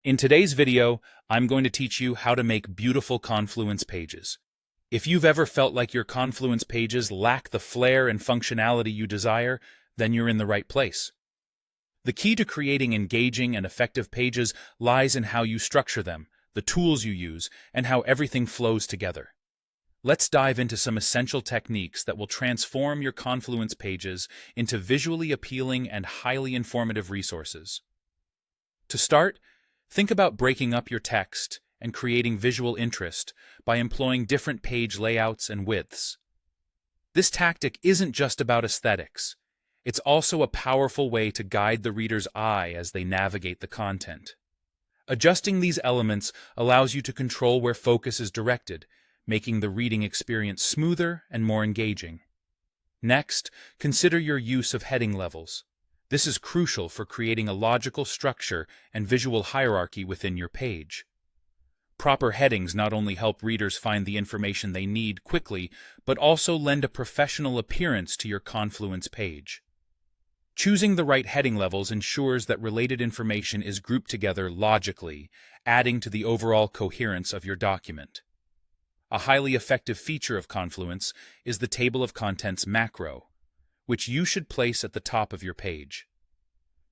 In today's video, I'm going to teach you how to make beautiful Confluence pages. If you've ever felt like your Confluence pages lack the flair and functionality you desire, then you're in the right place. The key to creating engaging and effective pages lies in how you structure them, the tools you use, and how everything flows together. Let's dive into some essential techniques that will transform your Confluence pages into visually appealing and highly informative resources. To start, think about breaking up your text and creating visual interest by employing different page layouts and widths. This tactic isn't just about aesthetics. It's also a powerful way to guide the reader's eye as they navigate the content. Adjusting these elements allows you to control where focus is directed, making the reading experience smoother and more engaging. Next, consider your use of heading levels. This is crucial for creating a logical structure and visual hierarchy within your page. Proper headings not only help readers find the information they need quickly, but also lend a professional appearance to your Confluence page. Choosing the right heading levels ensures that related information is grouped together logically, adding to the overall coherence of your document. A highly effective feature of Confluence is the Table of Contents macro, which you should place at the top of your page.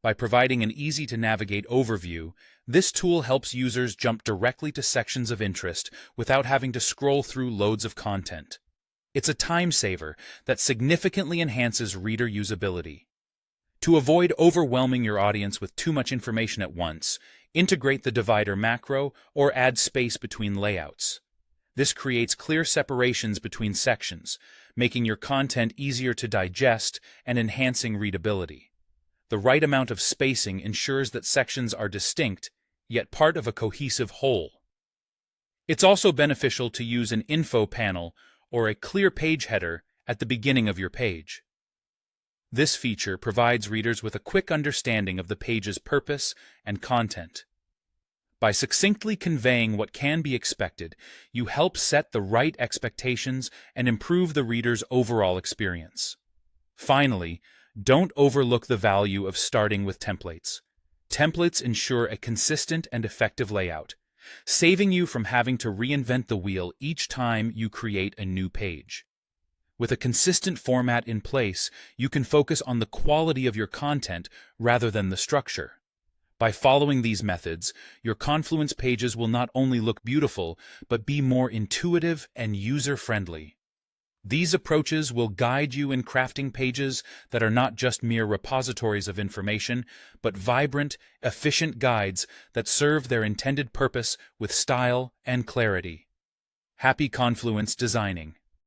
By providing an easy-to-navigate overview, this tool helps users jump directly to sections of interest without having to scroll through loads of content. It's a time saver that significantly enhances reader usability. To avoid overwhelming your audience with too much information at once, integrate the divider macro or add space between layouts. This creates clear separations between sections, making your content easier to digest and enhancing readability. The right amount of spacing ensures that sections are distinct, yet part of a cohesive whole. It's also beneficial to use an info panel or a clear page header at the beginning of your page. This feature provides readers with a quick understanding of the page's purpose and content. By succinctly conveying what can be expected, you help set the right expectations and improve the reader's overall experience. Finally, don't overlook the value of starting with templates. Templates ensure a consistent and effective layout, saving you from having to reinvent the wheel each time you create a new page. With a consistent format in place, you can focus on the quality of your content rather than the structure. By following these methods, your Confluence pages will not only look beautiful, but be more intuitive and user-friendly. These approaches will guide you in crafting pages that are not just mere repositories of information, but vibrant, efficient guides that serve their intended purpose with style and clarity. Happy Confluence designing!